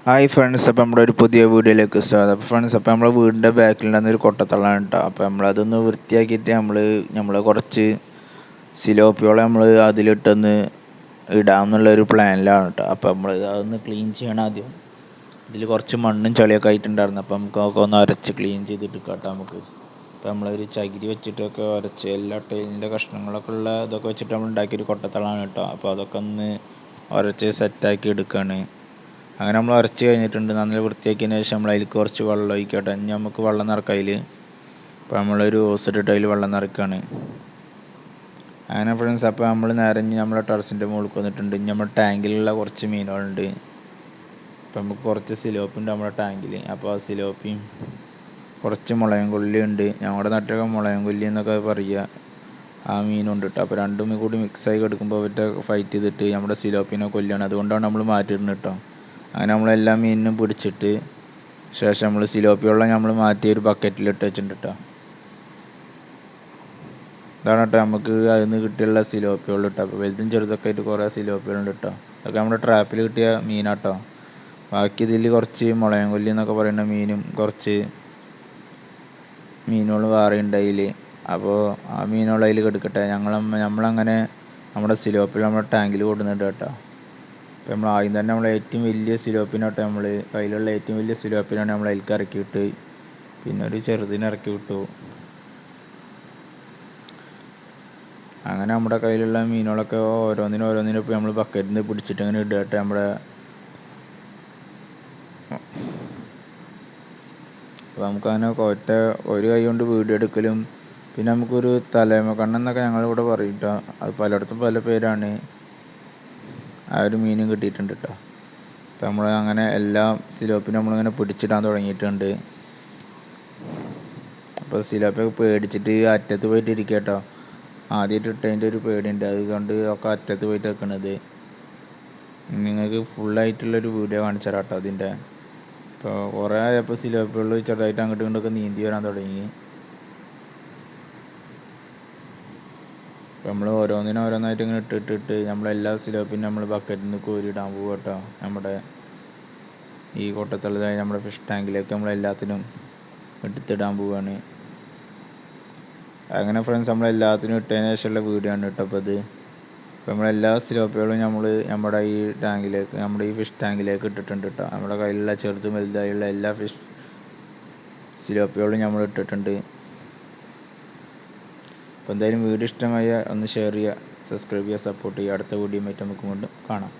Hi friends, അപ്പോൾ നമ്മുടെ ഒരു പുതിയ വീഡിയോയിലേക്ക് സ്വാഗതം. അപ്പോൾ ഫ്രണ്ട്സ്, അപ്പോൾ നമ്മുടെ വീടിൻ്റെ ബാക്കിലുണ്ടാകുന്ന ഒരു കൊട്ടത്തള്ളാണ് കേട്ടോ. അപ്പോൾ നമ്മളതൊന്ന് വൃത്തിയാക്കിയിട്ട് നമ്മൾ കുറച്ച് സിലോപ്പിയോളം നമ്മൾ അതിലിട്ടൊന്ന് ഇടാമെന്നുള്ളൊരു പ്ലാനിലാണ് കേട്ടോ. അപ്പോൾ നമ്മൾ അതൊന്ന് ക്ലീൻ ചെയ്യണം ആദ്യം. ഇതിൽ കുറച്ച് മണ്ണും ചളിയൊക്കെ ആയിട്ടുണ്ടായിരുന്നു. അപ്പോൾ നമുക്ക് ഒന്ന് അരച്ച് ക്ലീൻ ചെയ്തിട്ട് കേട്ടോ നമുക്ക്. അപ്പോൾ നമ്മളൊരു ചകിരി വെച്ചിട്ടൊക്കെ അരച്ച് എല്ലാ ടൈലിൻ്റെ കഷ്ണങ്ങളൊക്കെ ഉള്ള ഇതൊക്കെ വെച്ചിട്ട് നമ്മൾ ഉണ്ടാക്കിയൊരു കൊട്ടത്തള്ളാണ് കേട്ടോ. അപ്പോൾ അതൊക്കെ ഒന്ന് അരച്ച് സെറ്റാക്കി എടുക്കുകയാണ്. അങ്ങനെ നമ്മൾ അരച്ച് കഴിഞ്ഞിട്ടുണ്ട്. നന്നായി വൃത്തിയാക്കിയതിന് ശേഷം നമ്മൾ അതിൽ കുറച്ച് വെള്ളം ഒഴിക്കട്ടെ. ഇനി നമുക്ക് വെള്ളം നിറക്കാം അതിൽ. അപ്പോൾ നമ്മളൊരു ഓസ് ഇട്ടിട്ട് അതിൽ വെള്ളം നിറയ്ക്കുകയാണ്. അങ്ങനെ ഫ്രണ്ട്സ്, അപ്പോൾ നമ്മൾ നേരെ നമ്മുടെ ടെറസിൻ്റെ മുകളിൽ വന്നിട്ടുണ്ട്. ഇനി നമ്മുടെ ടാങ്കിലുള്ള കുറച്ച് മീനുകളുണ്ട്. അപ്പോൾ നമുക്ക് കുറച്ച് സിലോപ്പി നമ്മുടെ ടാങ്കിൽ. അപ്പോൾ ആ സിലോപ്പിയും കുറച്ച് മുളകും കൊല്ലി ഉണ്ട്. ഞങ്ങളുടെ നാട്ടിലൊക്കെ മുളകും കൊല്ലി എന്നൊക്കെ പറയുക. ആ മീനുണ്ട് കേട്ടോ. അപ്പോൾ രണ്ടും കൂടി മിക്സായി കിടക്കുമ്പോൾ അവരുടെ ഫൈറ്റ് ചെയ്തിട്ട് നമ്മുടെ സിലോപ്പിനെ കൊല്ലുകയാണ്. അതുകൊണ്ടാണ് നമ്മൾ മാറ്റിയിടുന്നത് കേട്ടോ. അങ്ങനെ നമ്മളെല്ലാ മീനിനും പിടിച്ചിട്ട് ശേഷം നമ്മൾ സിലോപ്പി വെള്ളം നമ്മൾ മാറ്റി ഒരു ബക്കറ്റിലിട്ട് വെച്ചിട്ടുണ്ട് കേട്ടോ. ഇതാണ് കേട്ടോ നമുക്ക് അതിൽ നിന്ന് കിട്ടിയുള്ള സിലോപ്പി വെള്ളം കേട്ടോ. അപ്പോൾ വലുതും ചെറുതൊക്കെ ആയിട്ട് കുറേ സിലോപ്പി വെള്ളം കേട്ടോ. അതൊക്കെ നമ്മുടെ ട്രാപ്പിൽ കിട്ടിയ മീനാട്ടോ. ബാക്കി ഇതിൽ കുറച്ച് മുളയം കൊല്ലി എന്നൊക്കെ പറയുന്ന മീനും കുറച്ച് മീനുകൾ വേറെ ഉണ്ട് അതിൽ. അപ്പോൾ ആ മീനുകൾ അതിൽ കിടക്കട്ടെ. നമ്മളങ്ങനെ നമ്മുടെ സിലോപ്പിൽ നമ്മുടെ ടാങ്കിൽ കൊടുക്കുന്നുണ്ട് കേട്ടോ. അപ്പോൾ നമ്മൾ ആദ്യം തന്നെ നമ്മൾ ഏറ്റവും വലിയ സിലോപ്പിനാട്ടോ നമ്മൾ കയ്യിലുള്ള ഏറ്റവും വലിയ സിലോപ്പിനാണ് നമ്മൾ അതിലേക്ക് ഇറക്കിയിട്ട് പിന്നെ ഒരു ചെറുതിനെ ഇറക്കി വിട്ടു. അങ്ങനെ നമ്മുടെ കയ്യിലുള്ള മീനുകളൊക്കെ ഓരോന്നിനും ഇപ്പോൾ നമ്മൾ ബക്കറ്റിൽ നിന്ന് പിടിച്ചിട്ട് അങ്ങനെ ഇടട്ടെ. അപ്പോൾ നമുക്കങ്ങനെ ഒരു കൈ കൊണ്ട് വീഡിയോ എടുക്കലും പിന്നെ നമുക്കൊരു തലേമ കണ്ണെന്നൊക്കെ ഞങ്ങളിവിടെ പറയും കേട്ടോ. അത് പലയിടത്തും പല പേരാണ്. ആ ഒരു മീനും കിട്ടിയിട്ടുണ്ട് കേട്ടോ. അപ്പോൾ നമ്മൾ അങ്ങനെ എല്ലാ സിലോപ്പിനും നമ്മളിങ്ങനെ പിടിച്ചിടാൻ തുടങ്ങിയിട്ടുണ്ട്. അപ്പോൾ സിലോപ്പൊക്കെ പേടിച്ചിട്ട് അറ്റത്ത് പോയിട്ട് ഇരിക്കുക കേട്ടോ. ആദ്യമായിട്ട് ഇട്ടതിൻ്റെ ഒരു പേടിയുണ്ട്. അതുകൊണ്ട് ഒക്കെ അറ്റത്ത് പോയിട്ട് വെക്കണത്. നിങ്ങൾക്ക് ഫുള്ളായിട്ടുള്ളൊരു വീഡിയോ കാണിച്ചു തരാം കേട്ടോ അതിൻ്റെ. ഇപ്പോൾ കുറേ ആയപ്പോൾ സിലോപ്പികൾ ചെറുതായിട്ട് അങ്ങോട്ടും ഇങ്ങോട്ടൊക്കെ നീന്തി വരാൻ തുടങ്ങി. അപ്പോൾ നമ്മൾ ഓരോന്നായിട്ട് ഇങ്ങനെ ഇട്ടിട്ട് നമ്മളെല്ലാ സിലോപ്പിനും നമ്മൾ ബക്കറ്റിൽ നിന്ന് കോരിയിടാൻ പോകും കേട്ടോ. നമ്മുടെ ഈ കൊട്ടത്തള്ളതായി നമ്മുടെ ഫിഷ് ടാങ്കിലേക്ക് നമ്മളെല്ലാത്തിനും എടുത്തിടാൻ പോവുകയാണ്. അങ്ങനെ ഫ്രണ്ട്സ്, നമ്മളെല്ലാത്തിനും ഇട്ടതിന് ശേഷമുള്ള വീഡിയോ ആണ് കേട്ടോ. അപ്പോൾ നമ്മളെല്ലാ സിലോപ്പികളും നമ്മുടെ ഈ ടാങ്കിലേക്ക് നമ്മുടെ ഈ ഫിഷ് ടാങ്കിലേക്ക് ഇട്ടിട്ടുണ്ട് കേട്ടോ. നമ്മുടെ കയ്യിലുള്ള ചെറുതും വലുതായുള്ള എല്ലാ ഫിഷ് സിലോപ്പികളും നമ്മൾ ഇട്ടിട്ടുണ്ട്. അപ്പോൾ എന്തായാലും വീഡിയോ ഇഷ്ടമായ ഒന്ന് ഷെയർ ചെയ്യുക, സബ്സ്ക്രൈബ് ചെയ്യുക, സപ്പോർട്ട് ചെയ്യുക. അടുത്ത വീഡിയോ ആയിട്ട് നമുക്ക് കാണാം.